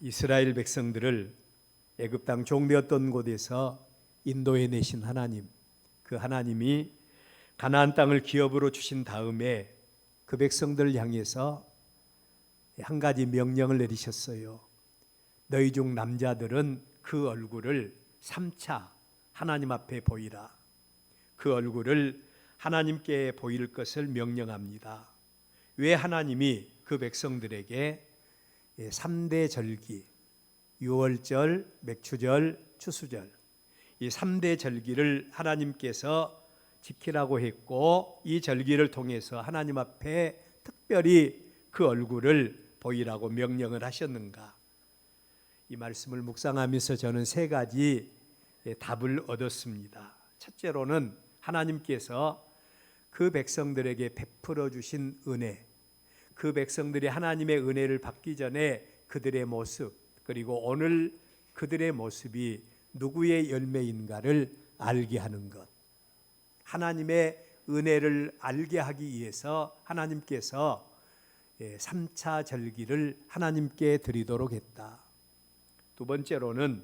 이스라엘 백성들을 애굽 땅 종되었던 곳에서 인도해 내신 하나님, 그 하나님이 가나안 땅을 기업으로 주신 다음에 그 백성들을 향해서 한 가지 명령을 내리셨어요. 너희 중 남자들은 그 얼굴을 3차 하나님 앞에 보이라. 그 얼굴을 하나님께 보일 것을 명령합니다. 왜 하나님이 그 백성들에게 3대 절기, 유월절, 맥추절, 추수절, 이 3대 절기를 하나님께서 지키라고 했고, 이 절기를 통해서 하나님 앞에 특별히 그 얼굴을 보이라고 명령을 하셨는가? 이 말씀을 묵상하면서 저는 3가지 답을 얻었습니다. 첫째로는 하나님께서 그 백성들에게 베풀어 주신 은혜, 그 백성들이 하나님의 은혜를 받기 전에 그들의 모습, 그리고 오늘 그들의 모습이 누구의 열매인가를 알게 하는 것. 하나님의 은혜를 알게 하기 위해서 하나님께서 3차 절기를 하나님께 드리도록 했다. 두 번째로는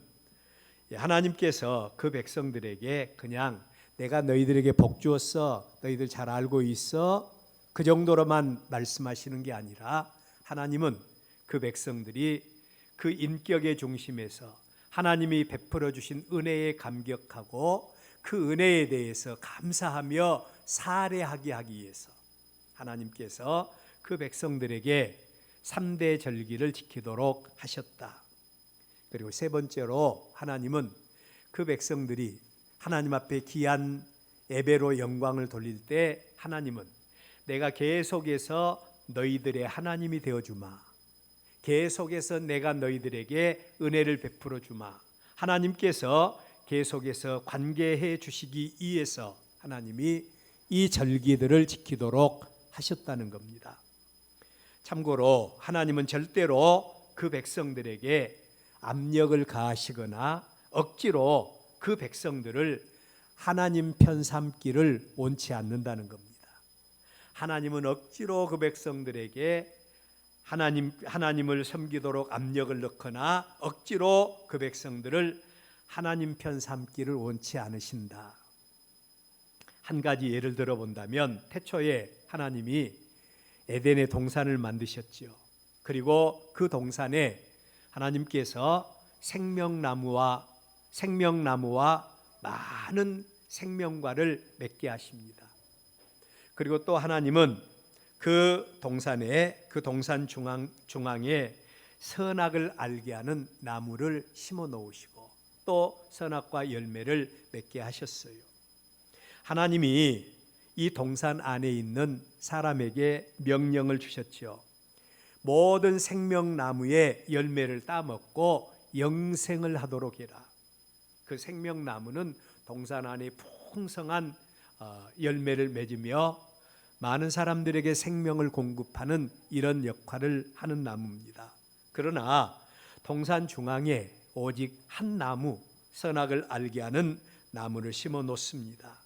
하나님께서 그 백성들에게 그냥 내가 너희들에게 복 주었어, 너희들 잘 알고 있어, 그 정도로만 말씀하시는 게 아니라 하나님은 그 백성들이 그 인격의 중심에서 하나님이 베풀어 주신 은혜에 감격하고 그 은혜에 대해서 감사하며 살해하게 하기 위해서 하나님께서 그 백성들에게 3대 절기를 지키도록 하셨다. 그리고 3번째로 하나님은 그 백성들이 하나님 앞에 귀한 예배로 영광을 돌릴 때 하나님은 내가 계속해서 너희들의 하나님이 되어주마, 계속해서 내가 너희들에게 은혜를 베풀어 주마, 하나님께서 계속해서 관계해 주시기 위해서 하나님이 이 절기들을 지키도록 하셨다는 겁니다. 참고로 하나님은 절대로 그 백성들에게 압력을 가하시거나 억지로 그 백성들을 하나님 편 삼기를 원치 않는다는 겁니다. 하나님은 억지로 그 백성들에게 하나님을 섬기도록 압력을 넣거나 억지로 그 백성들을 하나님 편 삼기를 원치 않으신다. 한 가지 예를 들어 본다면 태초에 하나님이 에덴의 동산을 만드셨지요. 그리고 그 동산에 하나님께서 생명나무와 많은 생명과를 맺게 하십니다. 그리고 또 하나님은 그 동산에, 그 동산 중앙에 선악을 알게 하는 나무를 심어 놓으시고 또 선악과 열매를 맺게 하셨어요. 하나님이 이 동산 안에 있는 사람에게 명령을 주셨죠. 모든 생명나무의 열매를 따먹고 영생을 하도록 해라. 그 생명나무는 동산 안에 풍성한 열매를 맺으며 많은 사람들에게 생명을 공급하는 이런 역할을 하는 나무입니다. 그러나 동산 중앙에 오직 한 나무, 선악을 알게 하는 나무를 심어 놓습니다.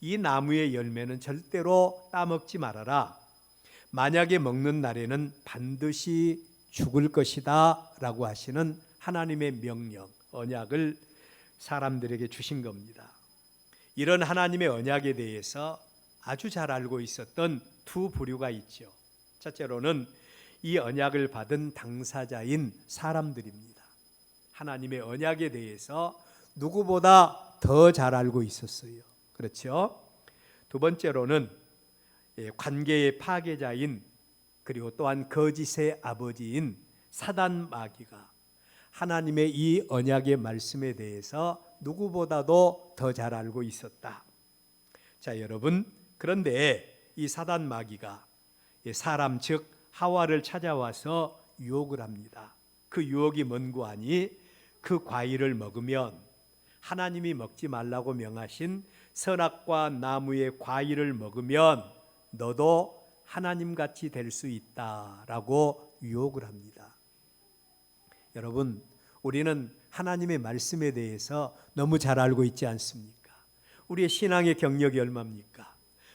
이 나무의 열매는 절대로 따먹지 말아라. 만약에 먹는 날에는 반드시 죽을 것이다 라고 하시는 하나님의 명령, 언약을 사람들에게 주신 겁니다. 이런 하나님의 언약에 대해서 아주 잘 알고 있었던 두 부류가 있죠. 첫째로는 이 언약을 받은 당사자인 사람들입니다. 하나님의 언약에 대해서 누구보다 더 잘 알고 있었어요. 그렇죠? 두 번째로는 관계의 파괴자인, 그리고 또한 거짓의 아버지인 사단 마귀가 하나님의 이 언약의 말씀에 대해서 누구보다도 더 잘 알고 있었다. 자, 여러분, 그런데 이 사단 마귀가 사람 즉 하와를 찾아와서 유혹을 합니다. 그 유혹이 뭔고 하니 그 과일을 먹으면 하나님이 먹지 말라고 명하신 선악과 나무의 과일을 먹으면 너도 하나님같이 될 수 있다라고 유혹을 합니다. 여러분, 우리는 하나님의 말씀에 대해서 너무 잘 알고 있지 않습니까? 우리의 신앙의 경력이 얼마입니까?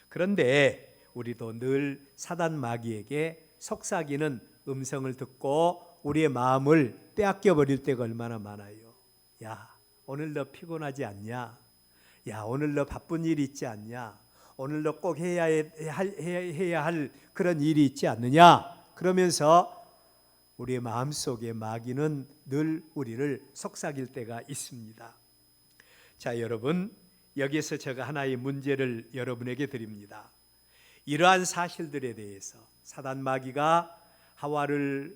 그런데 우리도 늘 사단 마귀에게 속삭이는 음성을 듣고 우리의 마음을 빼앗겨 버릴 때가 얼마나 많아요. 야, 오늘 너 피곤하지 않냐? 야, 오늘 너 바쁜 일 있지 않냐? 오늘 너 꼭 해야 할 그런 일이 있지 않느냐? 그러면서 우리의 마음속에 마귀는 늘 우리를 속삭일 때가 있습니다. 자, 여러분, 여기에서 제가 하나의 문제를 여러분에게 드립니다. 이러한 사실들에 대해서 사단 마귀가 하와를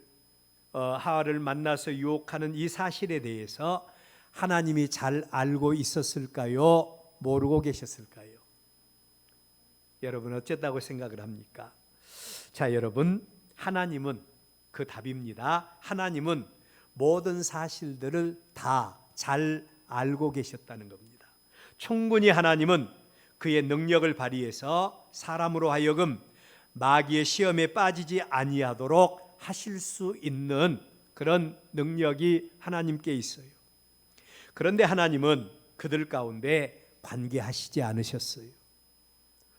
만나서 유혹하는 이 사실에 대해서 하나님이 잘 알고 있었을까요? 모르고 계셨을까요? 여러분 어쨌다고 생각을 합니까? 자, 여러분, 하나님은 그 답입니다. 하나님은 모든 사실들을 다 잘 알고 계셨다는 겁니다. 충분히 하나님은 그의 능력을 발휘해서 사람으로 하여금 마귀의 시험에 빠지지 아니하도록 하실 수 있는 그런 능력이 하나님께 있어요. 그런데 하나님은 그들 가운데 관계하시지 않으셨어요.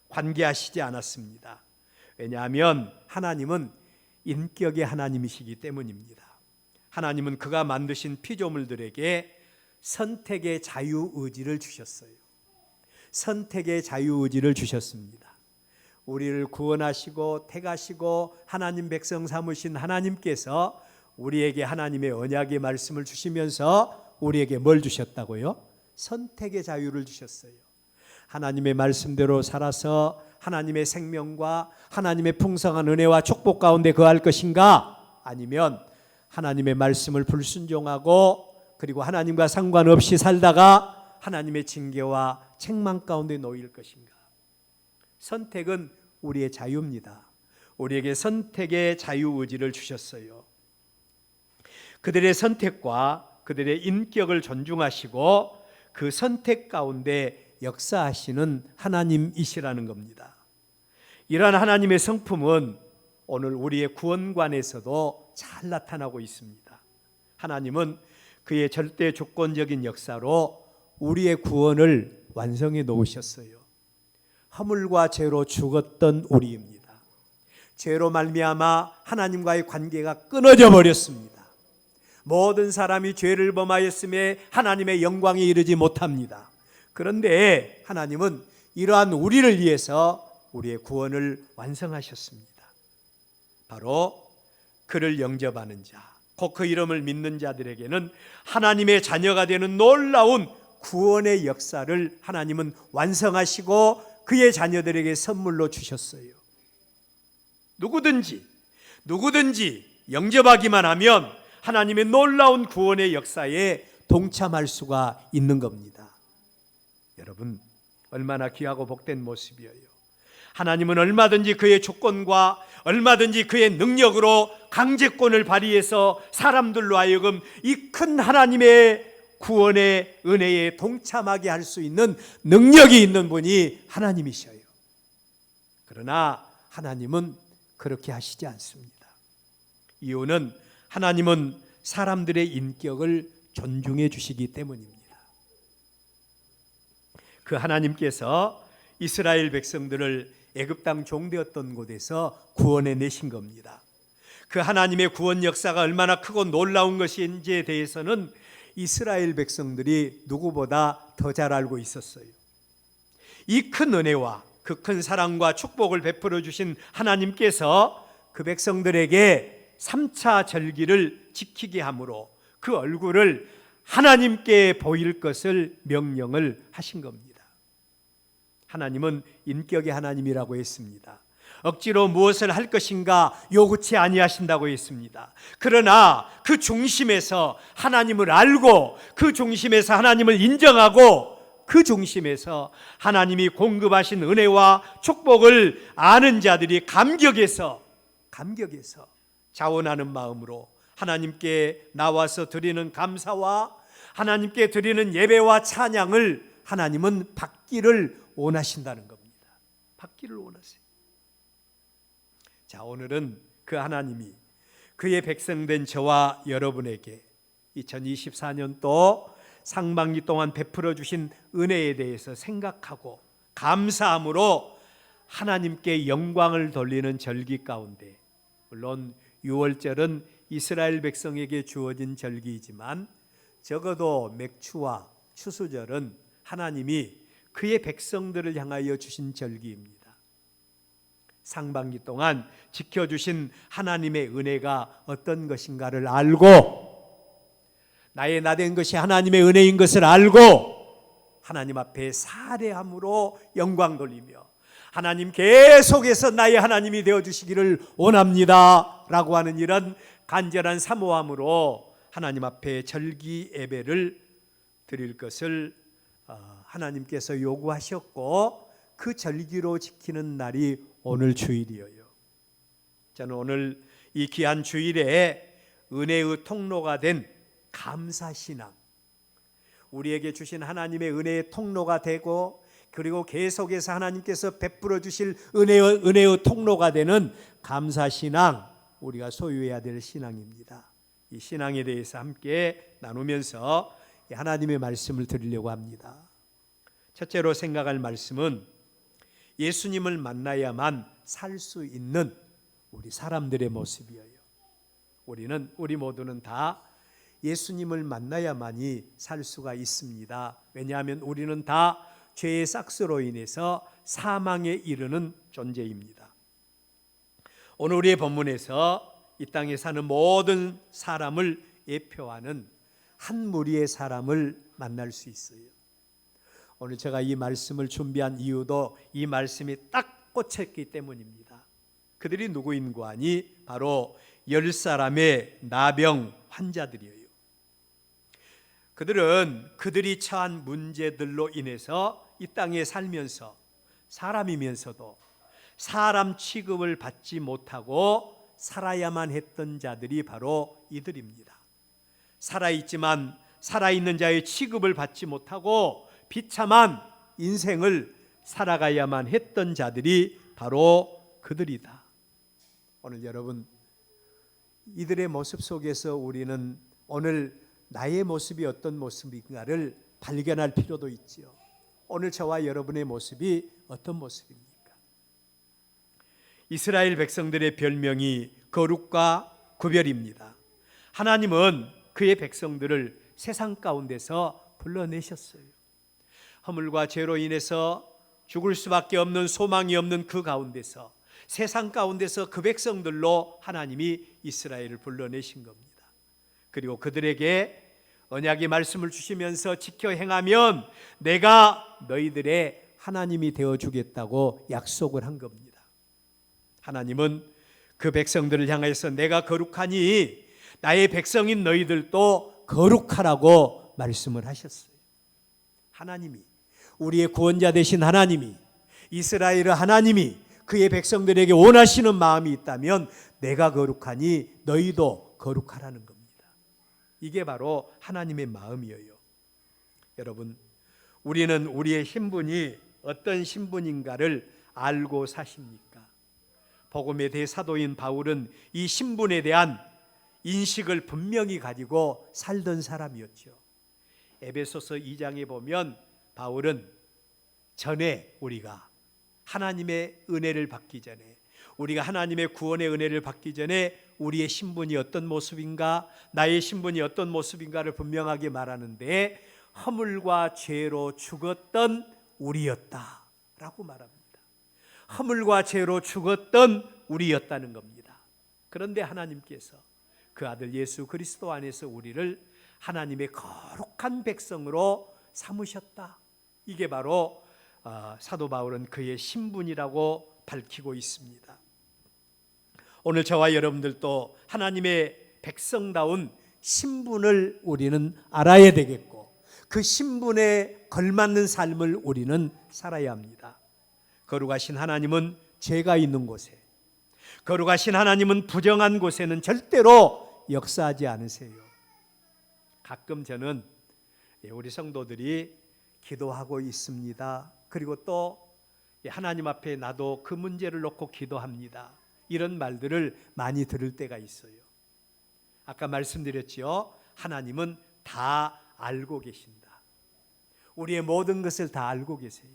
관계하시지 않았습니다. 왜냐하면 하나님은 인격의 하나님이시기 때문입니다. 하나님은 그가 만드신 피조물들에게 선택의 자유의지를 주셨어요. 선택의 자유의지를 주셨습니다. 우리를 구원하시고 택하시고 하나님 백성 삼으신 하나님께서 우리에게 하나님의 언약의 말씀을 주시면서 우리에게 뭘 주셨다고요? 선택의 자유를 주셨어요. 하나님의 말씀대로 살아서 하나님의 생명과 하나님의 풍성한 은혜와 축복 가운데 거할 것인가? 아니면 하나님의 말씀을 불순종하고 그리고 하나님과 상관없이 살다가 하나님의 징계와 책망 가운데 놓일 것인가? 선택은 우리의 자유입니다. 우리에게 선택의 자유의지를 주셨어요. 그들의 선택과 그들의 인격을 존중하시고 그 선택 가운데 역사하시는 하나님이시라는 겁니다. 이러한 하나님의 성품은 오늘 우리의 구원관에서도 잘 나타나고 있습니다. 하나님은 그의 절대 주권적인 역사로 우리의 구원을 완성해 놓으셨어요. 허물과 죄로 죽었던 우리입니다. 죄로 말미암아 하나님과의 관계가 끊어져 버렸습니다. 모든 사람이 죄를 범하였음에 하나님의 영광에 이르지 못합니다. 그런데 하나님은 이러한 우리를 위해서 우리의 구원을 완성하셨습니다. 바로 그를 영접하는 자, 곧 그 이름을 믿는 자들에게는 하나님의 자녀가 되는 놀라운 구원의 역사를 하나님은 완성하시고 그의 자녀들에게 선물로 주셨어요. 누구든지 영접하기만 하면 하나님의 놀라운 구원의 역사에 동참할 수가 있는 겁니다. 여러분, 얼마나 귀하고 복된 모습이에요. 하나님은 얼마든지 그의 주권과 얼마든지 그의 능력으로 강제권을 발휘해서 사람들로 하여금 이 큰 하나님의 구원의 은혜에 동참하게 할 수 있는 능력이 있는 분이 하나님이셔요. 그러나 하나님은 그렇게 하시지 않습니다. 이유는 하나님은 사람들의 인격을 존중해 주시기 때문입니다. 그 하나님께서 이스라엘 백성들을 애굽 땅 종되었던 곳에서 구원해 내신 겁니다. 그 하나님의 구원 역사가 얼마나 크고 놀라운 것인지에 대해서는 이스라엘 백성들이 누구보다 더 잘 알고 있었어요. 이 큰 은혜와 그 큰 사랑과 축복을 베풀어 주신 하나님께서 그 백성들에게 3차 절기를 지키게 함으로 그 얼굴을 하나님께 보일 것을 명령을 하신 겁니다. 하나님은 인격의 하나님이라고 했습니다. 억지로 무엇을 할 것인가 요구치 아니하신다고 했습니다. 그러나 그 중심에서 하나님을 알고 그 중심에서 하나님을 인정하고 그 중심에서 하나님이 공급하신 은혜와 축복을 아는 자들이 감격해서 자원하는 마음으로 하나님께 나와서 드리는 감사와 하나님께 드리는 예배와 찬양을 하나님은 받기를 원하신다는 겁니다. 받기를 원하세요. 자, 오늘은 그 하나님이 그의 백성된 저와 여러분에게 2024년도 상반기 동안 베풀어 주신 은혜에 대해서 생각하고 감사함으로 하나님께 영광을 돌리는 절기 가운데, 물론 6월절은 이스라엘 백성에게 주어진 절기이지만 적어도 맥추와 추수절은 하나님이 그의 백성들을 향하여 주신 절기입니다. 상반기 동안 지켜주신 하나님의 은혜가 어떤 것인가를 알고, 나의 나된 것이 하나님의 은혜인 것을 알고 하나님 앞에 살해함으로 영광 돌리며, 하나님 계속해서 나의 하나님이 되어주시기를 원합니다 라고 하는 이런 간절한 사모함으로 하나님 앞에 절기 예배를 드릴 것을 하나님께서 요구하셨고, 그 절기로 지키는 날이 오늘 주일이에요. 저는 오늘 이 귀한 주일에 은혜의 통로가 된 감사신앙, 우리에게 주신 하나님의 은혜의 통로가 되고, 그리고 계속해서 하나님께서 베풀어 주실 은혜의 통로가 되는 감사신앙, 우리가 소유해야 될 신앙입니다. 이 신앙에 대해서 함께 나누면서 하나님의 말씀을 드리려고 합니다. 첫째로 생각할 말씀은 예수님을 만나야만 살 수 있는 우리 사람들의 모습이에요. 우리 모두는 다 예수님을 만나야만이 살 수가 있습니다. 왜냐하면 우리는 다 죄의 싹스로 인해서 사망에 이르는 존재입니다. 오늘 우리의 본문에서 이 땅에 사는 모든 사람을 예표하는 한 무리의 사람을 만날 수 있어요. 오늘 제가 이 말씀을 준비한 이유도 이 말씀이 딱 꽂혔기 때문입니다. 그들이 누구인고 하니 바로 10사람의 나병 환자들이에요. 그들은 그들이 처한 문제들로 인해서 이 땅에 살면서 사람이면서도 사람 취급을 받지 못하고 살아야만 했던 자들이 바로 이들입니다. 살아있지만 살아있는 자의 취급을 받지 못하고 비참한 인생을 살아가야만 했던 자들이 바로 그들이다. 오늘 여러분, 이들의 모습 속에서 우리는 오늘 나의 모습이 어떤 모습인가를 발견할 필요도 있지요. 오늘 저와 여러분의 모습이 어떤 모습입니까? 이스라엘 백성들의 별명이 거룩과 구별입니다. 하나님은 그의 백성들을 세상 가운데서 불러내셨어요. 허물과 죄로 인해서 죽을 수밖에 없는 소망이 없는 그 가운데서, 세상 가운데서 그 백성들로 하나님이 이스라엘을 불러내신 겁니다. 그리고 그들에게 언약의 말씀을 주시면서 지켜 행하면 내가 너희들의 하나님이 되어주겠다고 약속을 한 겁니다. 하나님은 그 백성들을 향해서 내가 거룩하니 나의 백성인 너희들도 거룩하라고 말씀을 하셨어요. 하나님이, 우리의 구원자 되신 하나님이, 이스라엘의 하나님이 그의 백성들에게 원하시는 마음이 있다면 내가 거룩하니 너희도 거룩하라는 겁니다. 이게 바로 하나님의 마음이에요. 여러분, 우리는 우리의 신분이 어떤 신분인가를 알고 사십니까? 복음의 대사도인 바울은 이 신분에 대한 인식을 분명히 가지고 살던 사람이었죠. 에베소서 2장에 보면 바울은 전에 우리가 하나님의 은혜를 받기 전에, 우리가 하나님의 구원의 은혜를 받기 전에 우리의 신분이 어떤 모습인가, 나의 신분이 어떤 모습인가를 분명하게 말하는데, 허물과 죄로 죽었던 우리였다라고 말합니다. 허물과 죄로 죽었던 우리였다는 겁니다. 그런데 하나님께서 그 아들 예수 그리스도 안에서 우리를 하나님의 거룩한 백성으로 삼으셨다. 이게 바로 사도 바울은 그의 신분이라고 밝히고 있습니다. 오늘 저와 여러분들도 하나님의 백성다운 신분을 우리는 알아야 되겠고, 그 신분에 걸맞는 삶을 우리는 살아야 합니다. 거룩하신 하나님은 죄가 있는 곳에, 거룩하신 하나님은 부정한 곳에는 절대로 역사하지 않으세요. 가끔 저는 우리 성도들이 기도하고 있습니다, 그리고 또 하나님 앞에 나도 그 문제를 놓고 기도합니다, 이런 말들을 많이 들을 때가 있어요. 아까 말씀드렸지요. 하나님은 다 알고 계신다. 우리의 모든 것을 다 알고 계세요.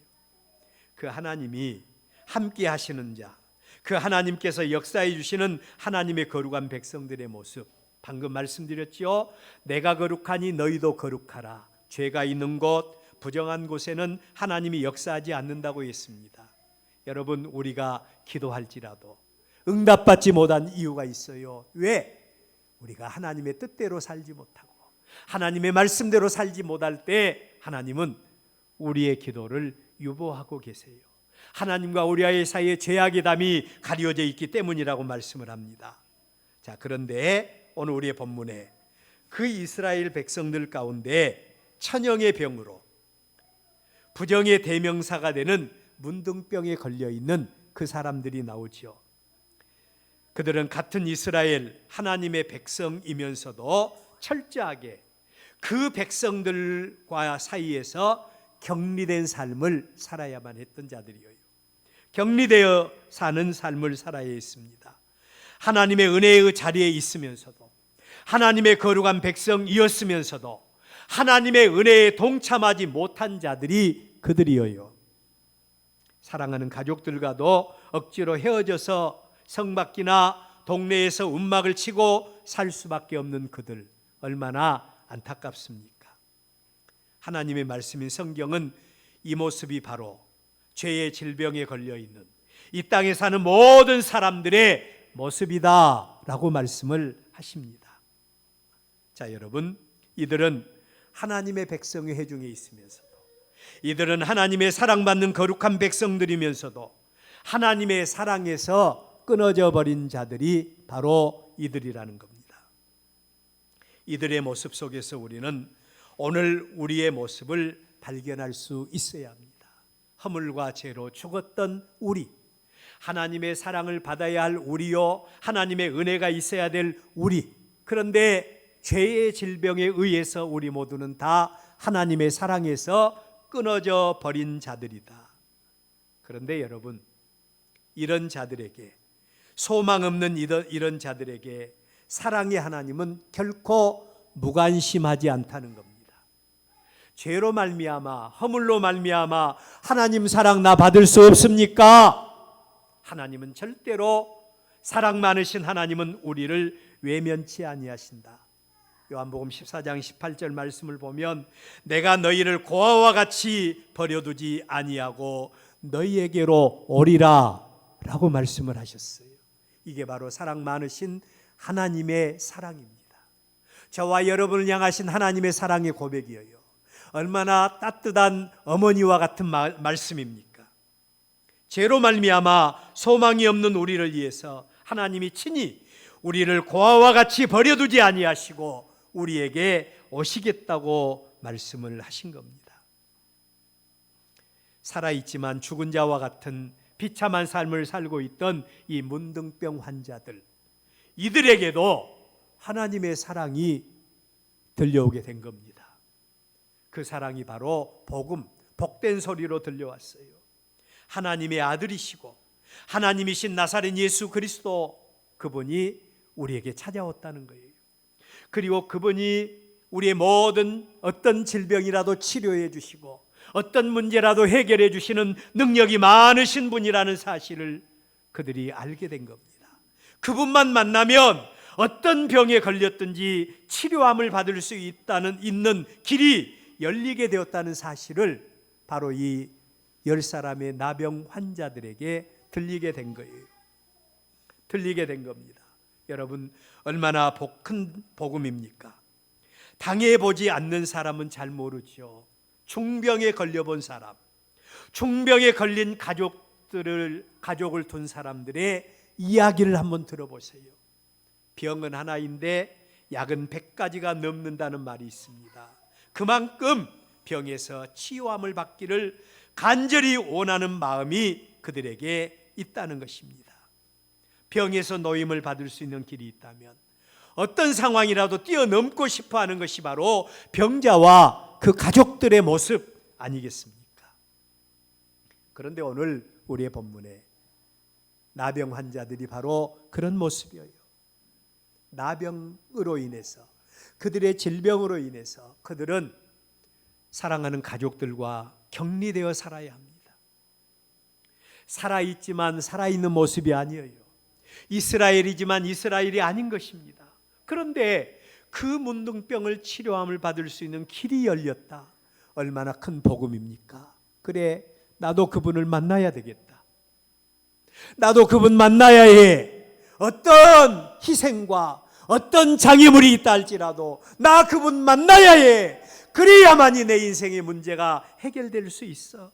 그 하나님이 함께 하시는 자, 그 하나님께서 역사해 주시는 하나님의 거룩한 백성들의 모습, 방금 말씀드렸죠. 내가 거룩하니 너희도 거룩하라. 죄가 있는 곳, 부정한 곳에는 하나님이 역사하지 않는다고 했습니다. 여러분, 우리가 기도할지라도 응답받지 못한 이유가 있어요. 왜? 우리가 하나님의 뜻대로 살지 못하고 하나님의 말씀대로 살지 못할 때 하나님은 우리의 기도를 유보하고 계세요. 하나님과 우리와의 사이에 죄악의 담이 가려져 있기 때문이라고 말씀을 합니다. 자, 그런데 오늘 우리의 본문에 그 이스라엘 백성들 가운데 천형의 병으로 부정의 대명사가 되는 문둥병에 걸려 있는 그 사람들이 나오죠. 그들은 같은 이스라엘 하나님의 백성이면서도 철저하게 그 백성들과 사이에서 격리된 삶을 살아야만 했던 자들이에요. 격리되어 사는 삶을 살아야 했습니다. 하나님의 은혜의 자리에 있으면서도 하나님의 거룩한 백성이었으면서도 하나님의 은혜에 동참하지 못한 자들이 그들이에요. 사랑하는 가족들과도 억지로 헤어져서 성밖이나 동네에서 움막을 치고 살 수밖에 없는 그들, 얼마나 안타깝습니까? 하나님의 말씀인 성경은 이 모습이 바로 죄의 질병에 걸려있는 이 땅에 사는 모든 사람들의 모습이다 라고 말씀을 하십니다. 자, 여러분, 이들은 하나님의 백성의 회중에 있으면서도, 이들은 하나님의 사랑받는 거룩한 백성들이면서도 하나님의 사랑에서 끊어져 버린 자들이 바로 이들이라는 겁니다. 이들의 모습 속에서 우리는 오늘 우리의 모습을 발견할 수 있어야 합니다. 허물과 죄로 죽었던 우리, 하나님의 사랑을 받아야 할 우리요, 하나님의 은혜가 있어야 될 우리. 그런데 죄의 질병에 의해서 우리 모두는 다 하나님의 사랑에서 끊어져 버린 자들이다. 그런데 여러분, 이런 자들에게, 소망 없는 이런 자들에게 사랑의 하나님은 결코 무관심하지 않다는 겁니다. 죄로 말미암아, 허물로 말미암아 하나님 사랑 나 받을 수 없습니까? 하나님은 절대로 사랑 많으신 하나님은 우리를 외면치 아니하신다. 요한복음 14장 18절 말씀을 보면 내가 너희를 고아와 같이 버려두지 아니하고 너희에게로 오리라 라고 말씀을 하셨어요. 이게 바로 사랑 많으신 하나님의 사랑입니다. 저와 여러분을 향하신 하나님의 사랑의 고백이에요. 얼마나 따뜻한 어머니와 같은 말씀입니까? 죄로 말미암아 소망이 없는 우리를 위해서 하나님이 친히 우리를 고아와 같이 버려두지 아니하시고 우리에게 오시겠다고 말씀을 하신 겁니다. 살아있지만 죽은 자와 같은 비참한 삶을 살고 있던 이 문둥병 환자들, 이들에게도 하나님의 사랑이 들려오게 된 겁니다. 그 사랑이 바로 복음, 복된 소리로 들려왔어요. 하나님의 아들이시고 하나님이신 나사렛 예수 그리스도, 그분이 우리에게 찾아왔다는 거예요. 그리고 그분이 우리의 모든 어떤 질병이라도 치료해 주시고 어떤 문제라도 해결해 주시는 능력이 많으신 분이라는 사실을 그들이 알게 된 겁니다. 그분만 만나면 어떤 병에 걸렸든지 치료함을 받을 수 있는 길이 열리게 되었다는 사실을 바로 이 10사람의 나병 환자들에게 들리게 된 거예요. 들리게 된 겁니다. 여러분, 얼마나 큰 복음입니까? 당해보지 않는 사람은 잘 모르죠. 중병에 걸려본 사람, 중병에 걸린 가족을 둔 사람들의 이야기를 한번 들어보세요. 병은 하나인데 약은 100가지가 넘는다는 말이 있습니다. 그만큼 병에서 치유함을 받기를 간절히 원하는 마음이 그들에게 있다는 것입니다. 병에서 노임을 받을 수 있는 길이 있다면 어떤 상황이라도 뛰어넘고 싶어하는 것이 바로 병자와 그 가족들의 모습 아니겠습니까? 그런데 오늘 우리의 본문에 나병 환자들이 바로 그런 모습이에요. 나병으로 인해서, 그들의 질병으로 인해서 그들은 사랑하는 가족들과 격리되어 살아야 합니다. 살아있지만 살아있는 모습이 아니에요. 이스라엘이지만 이스라엘이 아닌 것입니다. 그런데 그 문둥병을 치료함을 받을 수 있는 길이 열렸다. 얼마나 큰 복음입니까? 그래, 나도 그분을 만나야 되겠다. 나도 그분 만나야 해. 어떤 희생과 어떤 장애물이 있다 할지라도 나 그분 만나야 해. 그래야만이 내 인생의 문제가 해결될 수 있어.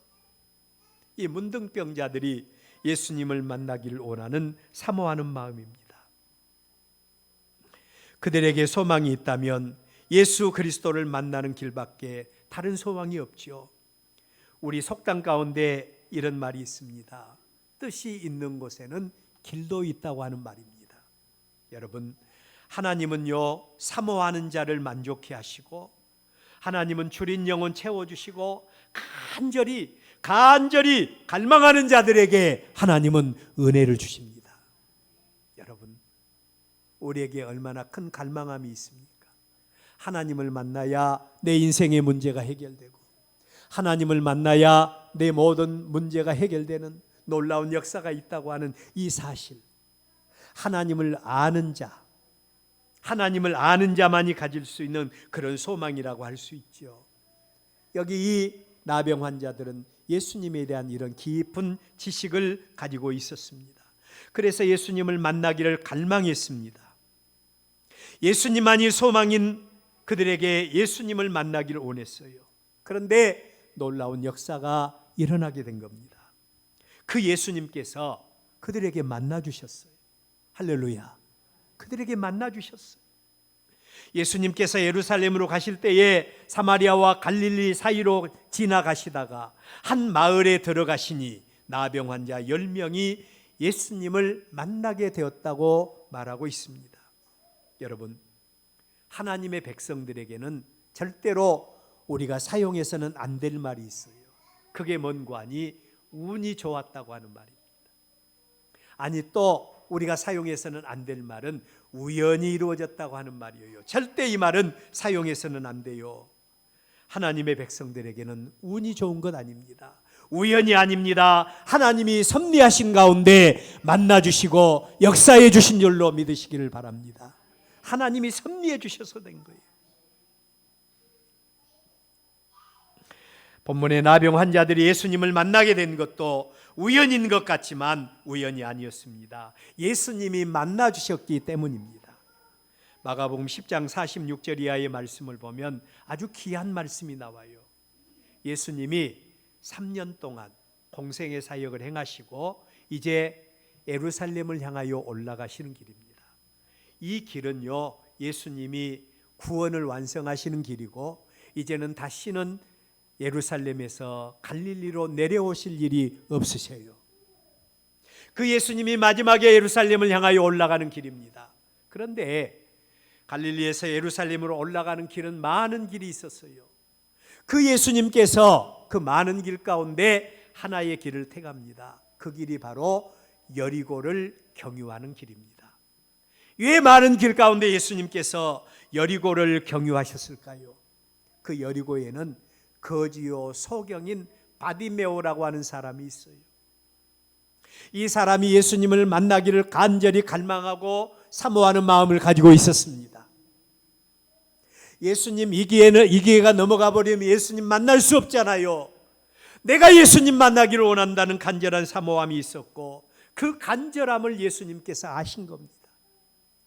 이 문둥병자들이 예수님을 만나기를 원하는 사모하는 마음입니다. 그들에게 소망이 있다면 예수 그리스도를 만나는 길밖에 다른 소망이 없지요. 우리 속담 가운데 이런 말이 있습니다. 뜻이 있는 곳에는 길도 있다고 하는 말입니다. 여러분, 하나님은요, 사모하는 자를 만족해 하시고, 하나님은 줄인 영혼 채워주시고, 간절히 갈망하는 자들에게 하나님은 은혜를 주십니다. 여러분, 우리에게 얼마나 큰 갈망함이 있습니까? 하나님을 만나야 내 인생의 문제가 해결되고, 하나님을 만나야 내 모든 문제가 해결되는 놀라운 역사가 있다고 하는 이 사실, 하나님을 아는 자만이 가질 수 있는 그런 소망이라고 할 수 있죠. 여기 이 나병 환자들은 예수님에 대한 이런 깊은 지식을 가지고 있었습니다. 그래서 예수님을 만나기를 갈망했습니다. 예수님만이 소망인 그들에게 예수님을 만나기를 원했어요. 그런데 놀라운 역사가 일어나게 된 겁니다. 그 예수님께서 그들에게 만나 주셨어요. 할렐루야. 그들에게 만나 주셨어요. 예수님께서 예루살렘으로 가실 때에 사마리아와 갈릴리 사이로 지나가시다가 한 마을에 들어가시니 나병 환자 10명이 예수님을 만나게 되었다고 말하고 있습니다. 여러분, 하나님의 백성들에게는 절대로 우리가 사용해서는 안 될 말이 있어요. 그게 뭔고 하니 운이 좋았다고 하는 말입니다. 아니, 또 우리가 사용해서는 안 될 말은 우연히 이루어졌다고 하는 말이에요. 절대 이 말은 사용해서는 안 돼요. 하나님의 백성들에게는 운이 좋은 것 아닙니다. 우연이 아닙니다. 하나님이 섭리하신 가운데 만나주시고 역사해 주신 줄로 믿으시기를 바랍니다. 하나님이 섭리해 주셔서 된 거예요. 본문의 나병 환자들이 예수님을 만나게 된 것도 우연인 것 같지만 우연이 아니었습니다. 예수님이 만나 주셨기 때문입니다. 마가복음 10장 46절 이하의 말씀을 보면 아주 귀한 말씀이 나와요. 예수님이 3년 동안 공생의 사역을 행하시고 이제 예루살렘을 향하여 올라가시는 길입니다. 이 길은요, 예수님이 구원을 완성하시는 길이고 이제는 다시는 예루살렘에서 갈릴리로 내려오실 일이 없으세요. 그 예수님이 마지막에 예루살렘을 향하여 올라가는 길입니다. 그런데 갈릴리에서 예루살렘으로 올라가는 길은 많은 길이 있었어요. 그 예수님께서 그 많은 길 가운데 하나의 길을 택합니다. 그 길이 바로 여리고를 경유하는 길입니다. 왜 많은 길 가운데 예수님께서 여리고를 경유하셨을까요? 그 여리고에는 거지요 소경인 바디메오라고 하는 사람이 있어요. 이 사람이 예수님을 만나기를 간절히 갈망하고 사모하는 마음을 가지고 있었습니다. 예수님 이 기회가 넘어가 버리면 예수님 만날 수 없잖아요. 내가 예수님 만나기를 원한다는 간절한 사모함이 있었고 그 간절함을 예수님께서 아신 겁니다.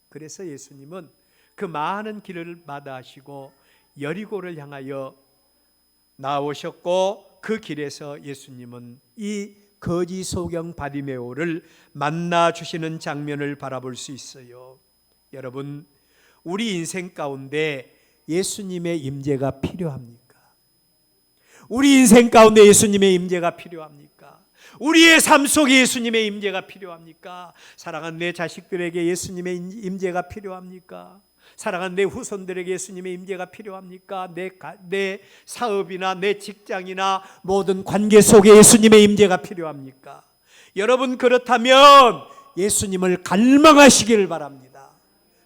그래서 예수님은 그 많은 길을 마다하시고 여리고를 향하여 나오셨고 그 길에서 예수님은 이 거지 소경 바디메오를 만나 주시는 장면을 바라볼 수 있어요. 여러분, 우리 인생 가운데 예수님의 임재가 필요합니까? 우리 인생 가운데 예수님의 임재가 필요합니까? 우리의 삶 속에 예수님의 임재가 필요합니까? 사랑하는 내 자식들에게 예수님의 임재가 필요합니까? 사랑하는 내 후손들에게 예수님의 임재가 필요합니까? 내 사업이나 내 직장이나 모든 관계 속에 예수님의 임재가 필요합니까? 여러분, 그렇다면 예수님을 갈망하시기를 바랍니다.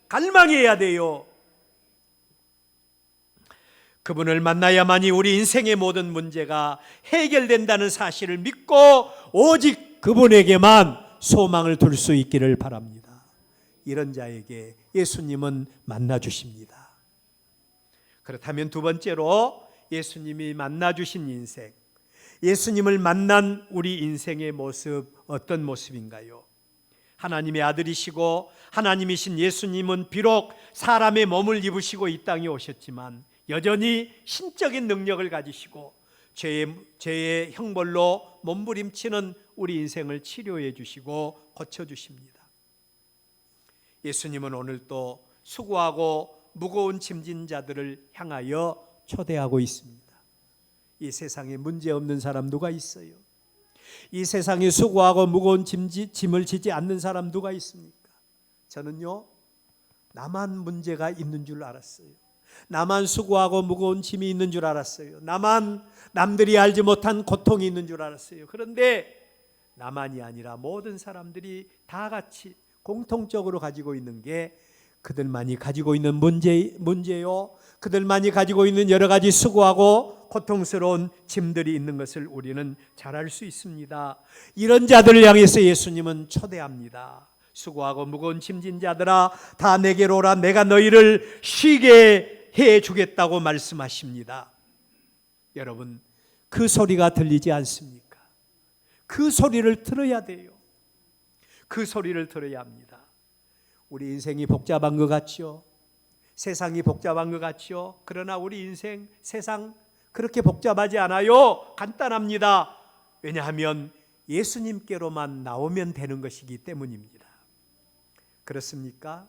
갈망해야 돼요. 그분을 만나야만이 우리 인생의 모든 문제가 해결된다는 사실을 믿고 오직 그분에게만 소망을 둘 수 있기를 바랍니다. 이런 자에게 예수님은 만나 주십니다. 그렇다면 두 번째로 예수님이 만나 주신 인생, 예수님을 만난 우리 인생의 모습, 어떤 모습인가요? 하나님의 아들이시고 하나님이신 예수님은 비록 사람의 몸을 입으시고 이 땅에 오셨지만 여전히 신적인 능력을 가지시고 죄의 형벌로 몸부림치는 우리 인생을 치료해 주시고 고쳐주십니다. 예수님은 오늘 또 수고하고 무거운 짐진 자들을 향하여 초대하고 있습니다. 이 세상에 문제 없는 사람 누가 있어요? 이 세상에 수고하고 무거운 짐을 지지 않는 사람 누가 있습니까? 저는요, 나만 문제가 있는 줄 알았어요. 나만 수고하고 무거운 짐이 있는 줄 알았어요. 나만 남들이 알지 못한 고통이 있는 줄 알았어요. 그런데 나만이 아니라 모든 사람들이 다 같이 공통적으로 가지고 있는 게 그들만이 가지고 있는 문제요. 그들만이 가지고 있는 여러 가지 수고하고 고통스러운 짐들이 있는 것을 우리는 잘 알 수 있습니다. 이런 자들을 향해서 예수님은 초대합니다. 수고하고 무거운 짐진 자들아, 다 내게로 오라. 내가 너희를 쉬게 해 주겠다고 말씀하십니다. 여러분, 그 소리가 들리지 않습니까? 그 소리를 들어야 돼요. 그 소리를 들어야 합니다. 우리 인생이 복잡한 것 같죠? 세상이 복잡한 것 같죠? 그러나 우리 인생, 세상 그렇게 복잡하지 않아요. 간단합니다. 왜냐하면 예수님께로만 나오면 되는 것이기 때문입니다. 그렇습니까?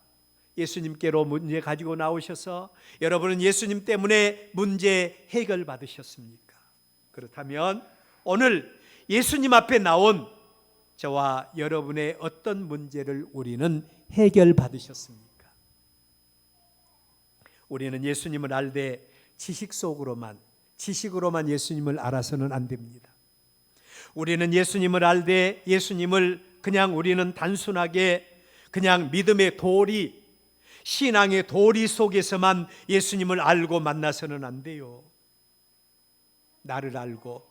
예수님께로 문제 가지고 나오셔서 여러분은 예수님 때문에 문제 해결 받으셨습니까? 그렇다면 오늘 예수님 앞에 나온 저와 여러분의 어떤 문제를 우리는 해결 받으셨습니까? 우리는 예수님을 알되 지식으로만 예수님을 알아서는 안 됩니다. 우리는 예수님을 알되 예수님을 그냥 우리는 단순하게 그냥 믿음의 도리, 신앙의 도리 속에서만 예수님을 알고 만나서는 안 돼요. 나를 알고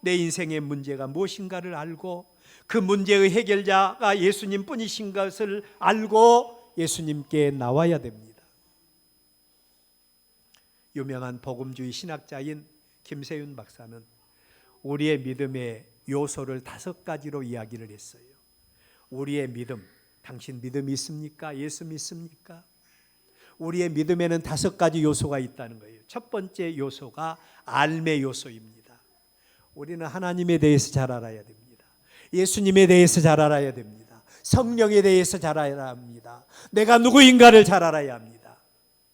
내 인생의 문제가 무엇인가를 알고 그 문제의 해결자가 예수님 뿐이신 것을 알고 예수님께 나와야 됩니다. 유명한 복음주의 신학자인 김세윤 박사는 우리의 믿음의 요소를 5가지로 이야기를 했어요. 우리의 믿음, 당신 믿음이 있습니까? 예수 믿습니까? 우리의 믿음에는 5가지 요소가 있다는 거예요. 첫 번째 요소가 알매 요소입니다. 우리는 하나님에 대해서 잘 알아야 됩니다. 예수님에 대해서 잘 알아야 됩니다. 성령에 대해서 잘 알아야 합니다. 내가 누구인가를 잘 알아야 합니다.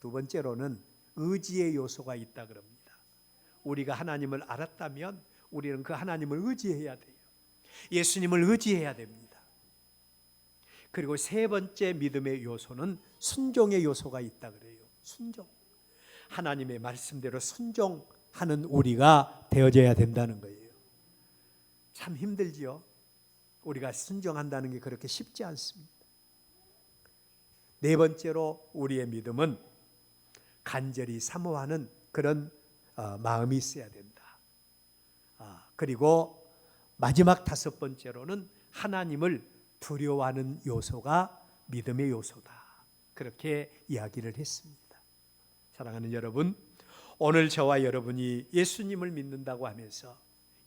두 번째로는 의지의 요소가 있다 그럽니다. 우리가 하나님을 알았다면 우리는 그 하나님을 의지해야 돼요. 예수님을 의지해야 됩니다. 그리고 세 번째 믿음의 요소는 순종의 요소가 있다 그래요. 순종. 하나님의 말씀대로 순종하는 우리가 되어져야 된다는 거예요. 참 힘들지요. 우리가 순종한다는 게 그렇게 쉽지 않습니다. 네 번째로 우리의 믿음은 간절히 사모하는 그런 마음이 있어야 된다. 그리고 마지막 5번째로는 하나님을 두려워하는 요소가 믿음의 요소다. 그렇게 이야기를 했습니다. 사랑하는 여러분, 오늘 저와 여러분이 예수님을 믿는다고 하면서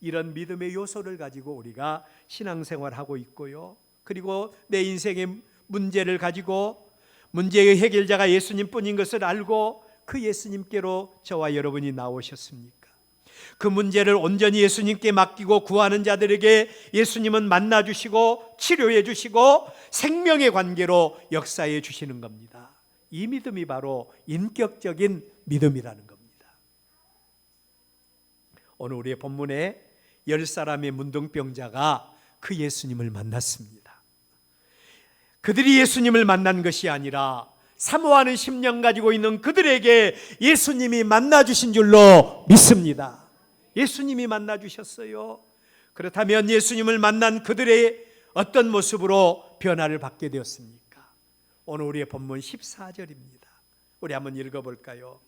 이런 믿음의 요소를 가지고 우리가 신앙생활하고 있고요. 그리고 내 인생의 문제를 가지고 문제의 해결자가 예수님뿐인 것을 알고 그 예수님께로 저와 여러분이 나오셨습니까? 그 문제를 온전히 예수님께 맡기고 구하는 자들에게 예수님은 만나주시고 치료해 주시고 생명의 관계로 역사해 주시는 겁니다. 이 믿음이 바로 인격적인 믿음이라는 겁니다. 오늘 우리의 본문에 10사람의 문둥병자가 그 예수님을 만났습니다. 그들이 예수님을 만난 것이 아니라 사모하는 심령 가지고 있는 그들에게 예수님이 만나주신 줄로 믿습니다. 예수님이 만나주셨어요. 그렇다면 예수님을 만난 그들의 어떤 모습으로 변화를 받게 되었습니까? 오늘 우리의 본문 14절입니다. 우리 한번 읽어볼까요?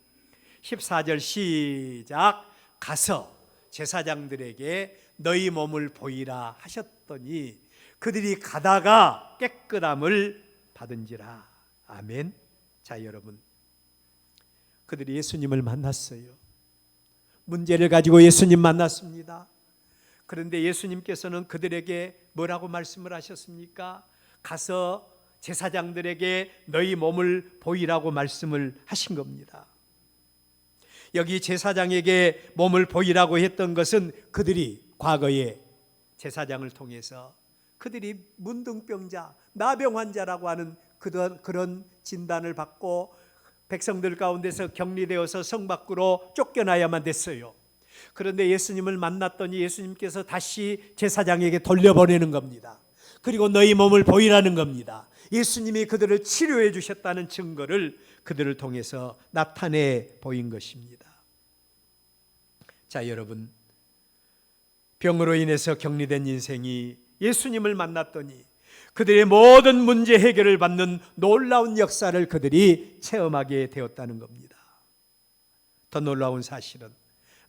14절 시작. 가서 제사장들에게 너희 몸을 보이라 하셨더니 그들이 가다가 깨끗함을 받은지라. 아멘. 자, 여러분, 그들이 예수님을 만났어요. 문제를 가지고 예수님 만났습니다. 그런데 예수님께서는 그들에게 뭐라고 말씀을 하셨습니까? 가서 제사장들에게 너희 몸을 보이라고 말씀을 하신 겁니다. 여기 제사장에게 몸을 보이라고 했던 것은 그들이 과거에 제사장을 통해서 그들이 문둥병자, 나병 환자라고 하는 그런 진단을 받고 백성들 가운데서 격리되어서 성 밖으로 쫓겨나야만 됐어요. 그런데 예수님을 만났더니 예수님께서 다시 제사장에게 돌려보내는 겁니다. 그리고 너희 몸을 보이라는 겁니다. 예수님이 그들을 치료해 주셨다는 증거를 그들을 통해서 나타내 보인 것입니다. 자, 여러분, 병으로 인해서 격리된 인생이 예수님을 만났더니 그들의 모든 문제 해결을 받는 놀라운 역사를 그들이 체험하게 되었다는 겁니다. 더 놀라운 사실은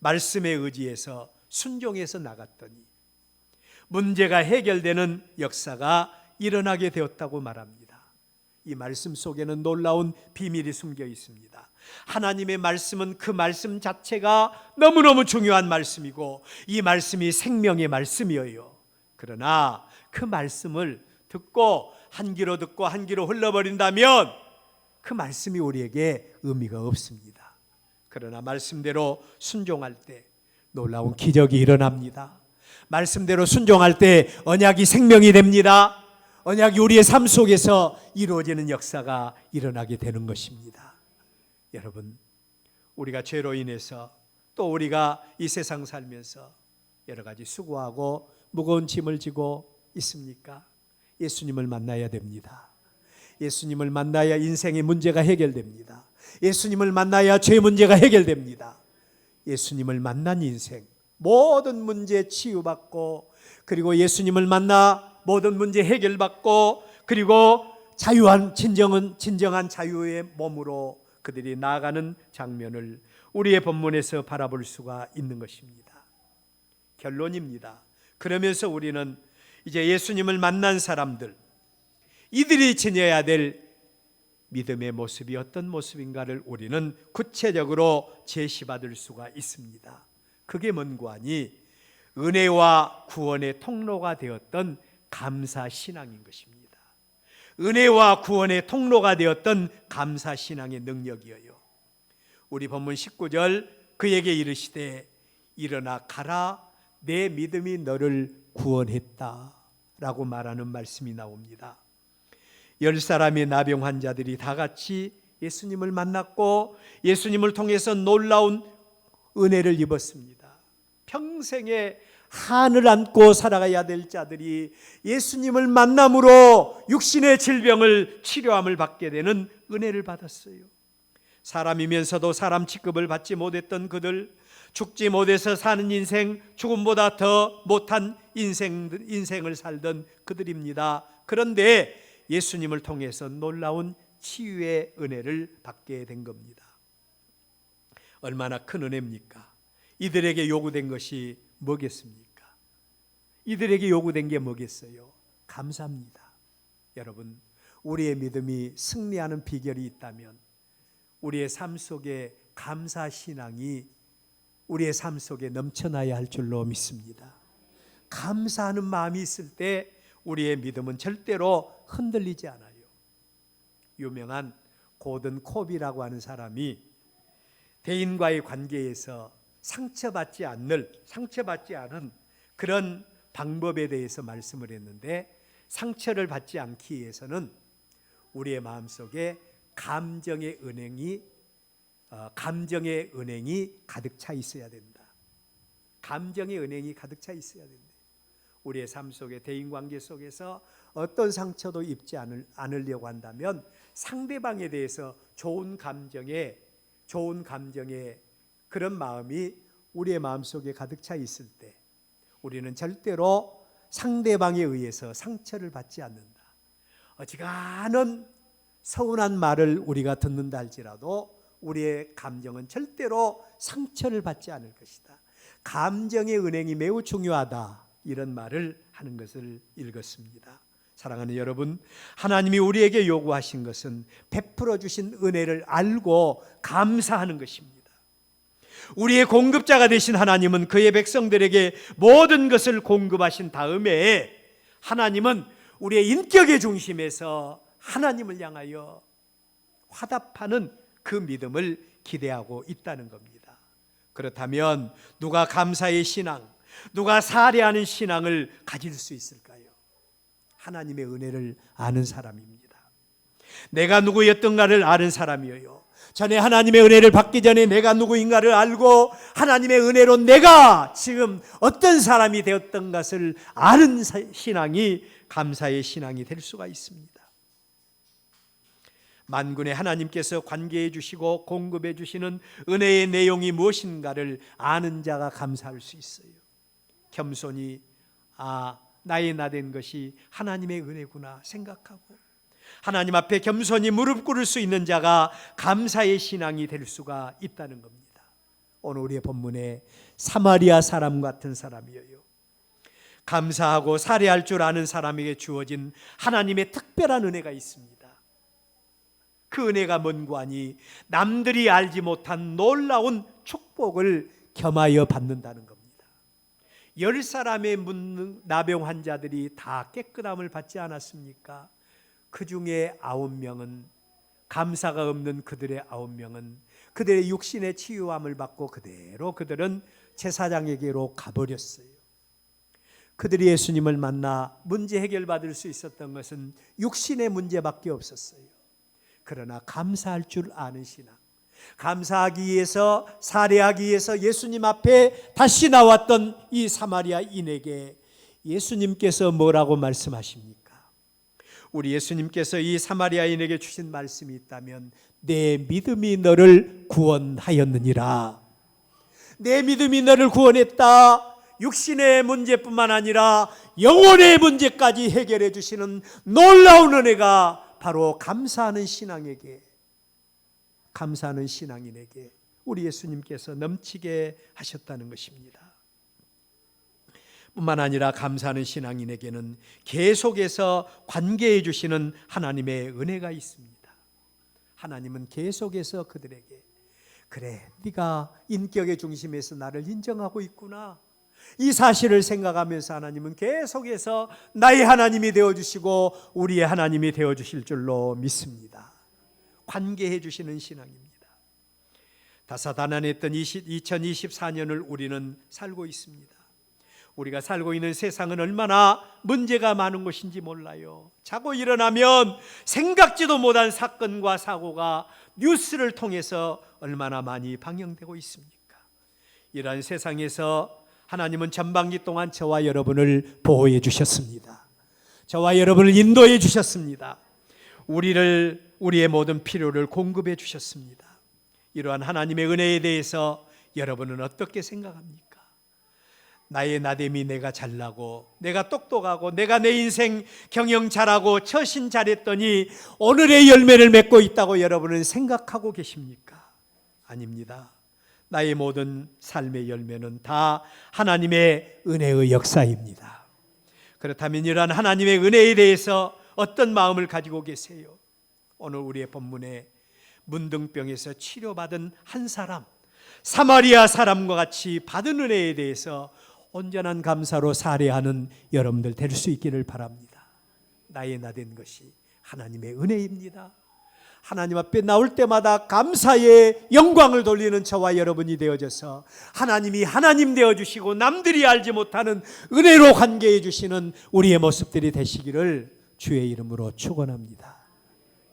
말씀에 의지해서 순종해서 나갔더니 문제가 해결되는 역사가 일어나게 되었다고 말합니다. 이 말씀 속에는 놀라운 비밀이 숨겨 있습니다. 하나님의 말씀은 그 말씀 자체가 너무너무 중요한 말씀이고 이 말씀이 생명의 말씀이에요. 그러나 그 말씀을 듣고 한 귀로 듣고 한 귀로 흘러버린다면 그 말씀이 우리에게 의미가 없습니다. 그러나 말씀대로 순종할 때 놀라운 기적이 일어납니다. 말씀대로 순종할 때 언약이 생명이 됩니다. 언약이 우리의 삶 속에서 이루어지는 역사가 일어나게 되는 것입니다. 여러분, 우리가 죄로 인해서 또 우리가 이 세상 살면서 여러 가지 수고하고 무거운 짐을 지고 있습니까? 예수님을 만나야 됩니다. 예수님을 만나야 인생의 문제가 해결됩니다. 예수님을 만나야 죄 문제가 해결됩니다. 예수님을 만난 인생, 모든 문제 치유받고 그리고 예수님을 만나 모든 문제 해결받고 그리고 자유한 진정한 자유의 몸으로 그들이 나아가는 장면을 우리의 본문에서 바라볼 수가 있는 것입니다. 결론입니다. 그러면서 우리는 이제 예수님을 만난 사람들, 이들이 지녀야 될 믿음의 모습이 어떤 모습인가를 우리는 구체적으로 제시받을 수가 있습니다. 그게 뭔고 하니 은혜와 구원의 통로가 되었던 감사신앙인 것입니다. 은혜와 구원의 통로가 되었던 감사신앙의 능력이에요. 우리 본문 19절 그에게 이르시되 일어나 가라 내 믿음이 너를 구원했다 라고 말하는 말씀이 나옵니다. 10사람의 나병 환자들이 다 같이 예수님을 만났고 예수님을 통해서 놀라운 은혜를 입었습니다. 평생에 한을 안고 살아가야 될 자들이 예수님을 만남으로 육신의 질병을 치료함을 받게 되는 은혜를 받았어요. 사람이면서도 사람 취급을 받지 못했던 그들, 죽지 못해서 사는 인생, 죽음보다 더 못한 인생을 살던 그들입니다. 그런데 예수님을 통해서 놀라운 치유의 은혜를 받게 된 겁니다. 얼마나 큰 은혜입니까? 이들에게 요구된 것이 뭐겠습니까? 이들에게 요구된 게 뭐겠어요? 감사합니다. 여러분, 우리의 믿음이 승리하는 비결이 있다면 우리의 삶 속에 감사신앙이 우리의 삶 속에 넘쳐나야 할 줄로 믿습니다. 감사하는 마음이 있을 때 우리의 믿음은 절대로 흔들리지 않아요. 유명한 고든 콥이라고 하는 사람이 대인과의 관계에서 상처받지 않은 그런 방법에 대해서 말씀을 했는데, 상처를 받지 않기 위해서는 우리의 마음속에 감정의 은행이 가득 차 있어야 된다. 감정의 은행이 가득 차 있어야 된다. 우리의 삶 속에 대인관계 속에서 어떤 상처도 입지 않으려고 한다면 상대방에 대해서 좋은 감정의 그런 마음이 우리의 마음속에 가득 차 있을 때 우리는 절대로 상대방에 의해서 상처를 받지 않는다. 어지간한 서운한 말을 우리가 듣는다 할지라도 우리의 감정은 절대로 상처를 받지 않을 것이다. 감정의 은행이 매우 중요하다. 이런 말을 하는 것을 읽었습니다. 사랑하는 여러분, 하나님이 우리에게 요구하신 것은 베풀어 주신 은혜를 알고 감사하는 것입니다. 우리의 공급자가 되신 하나님은 그의 백성들에게 모든 것을 공급하신 다음에 하나님은 우리의 인격의 중심에서 하나님을 향하여 화답하는 그 믿음을 기대하고 있다는 겁니다. 그렇다면 누가 감사의 신앙, 누가 살해하는 신앙을 가질 수 있을까요? 하나님의 은혜를 아는 사람입니다. 내가 누구였던가를 아는 사람이에요. 전에 하나님의 은혜를 받기 전에 내가 누구인가를 알고 하나님의 은혜로 내가 지금 어떤 사람이 되었던 것을 아는 신앙이 감사의 신앙이 될 수가 있습니다. 만군의 하나님께서 관계해 주시고 공급해 주시는 은혜의 내용이 무엇인가를 아는 자가 감사할 수 있어요. 겸손히 나의 나된 것이 하나님의 은혜구나 생각하고 하나님 앞에 겸손히 무릎 꿇을 수 있는 자가 감사의 신앙이 될 수가 있다는 겁니다. 오늘 우리의 본문에 사마리아 사람 같은 사람이에요. 감사하고 살해할 줄 아는 사람에게 주어진 하나님의 특별한 은혜가 있습니다. 그 은혜가 뭔고하니 남들이 알지 못한 놀라운 축복을 겸하여 받는다는 겁니다. 10사람의 나병 환자들이 다 깨끗함을 받지 않았습니까? 그 중에 9명은 감사가 없는 그들의 9명은 그들의 육신의 치유함을 받고 그대로 그들은 제사장에게로 가버렸어요. 그들이 예수님을 만나 문제 해결받을 수 있었던 것은 육신의 문제밖에 없었어요. 그러나 감사할 줄 아는 신앙, 감사하기 위해서 살해하기 위해서 예수님 앞에 다시 나왔던 이 사마리아인에게 예수님께서 뭐라고 말씀하십니까? 우리 예수님께서 이 사마리아인에게 주신 말씀이 있다면 내 믿음이 너를 구원하였느니라. 내 믿음이 너를 구원했다. 육신의 문제뿐만 아니라 영혼의 문제까지 해결해 주시는 놀라운 은혜가 바로 감사하는 신앙에게, 감사하는 신앙인에게 우리 예수님께서 넘치게 하셨다는 것입니다. 뿐만 아니라 감사하는 신앙인에게는 계속해서 관계해 주시는 하나님의 은혜가 있습니다. 하나님은 계속해서 그들에게 그래, 네가 인격의 중심에서 나를 인정하고 있구나, 이 사실을 생각하면서 하나님은 계속해서 나의 하나님이 되어주시고 우리의 하나님이 되어주실 줄로 믿습니다. 관계해 주시는 신앙입니다. 다사다난했던 2024년을 우리는 살고 있습니다. 우리가 살고 있는 세상은 얼마나 문제가 많은 것인지 몰라요. 자고 일어나면 생각지도 못한 사건과 사고가 뉴스를 통해서 얼마나 많이 방영되고 있습니까? 이러한 세상에서 하나님은 전반기 동안 저와 여러분을 보호해 주셨습니다. 저와 여러분을 인도해 주셨습니다. 우리의 모든 필요를 공급해 주셨습니다. 이러한 하나님의 은혜에 대해서 여러분은 어떻게 생각합니까? 나의 나됨이 내가 잘나고 내가 똑똑하고 내가 내 인생 경영 잘하고 처신 잘했더니 오늘의 열매를 맺고 있다고 여러분은 생각하고 계십니까? 아닙니다. 나의 모든 삶의 열매는 다 하나님의 은혜의 역사입니다. 그렇다면 이러한 하나님의 은혜에 대해서 어떤 마음을 가지고 계세요? 오늘 우리의 본문에 문둥병에서 치료받은 한 사람, 사마리아 사람과 같이 받은 은혜에 대해서 온전한 감사로 살해하는 여러분들 될 수 있기를 바랍니다. 나의 나된 것이 하나님의 은혜입니다. 하나님 앞에 나올 때마다 감사의 영광을 돌리는 저와 여러분이 되어져서 하나님이 하나님 되어주시고 남들이 알지 못하는 은혜로 관계해 주시는 우리의 모습들이 되시기를 주의 이름으로 축원합니다.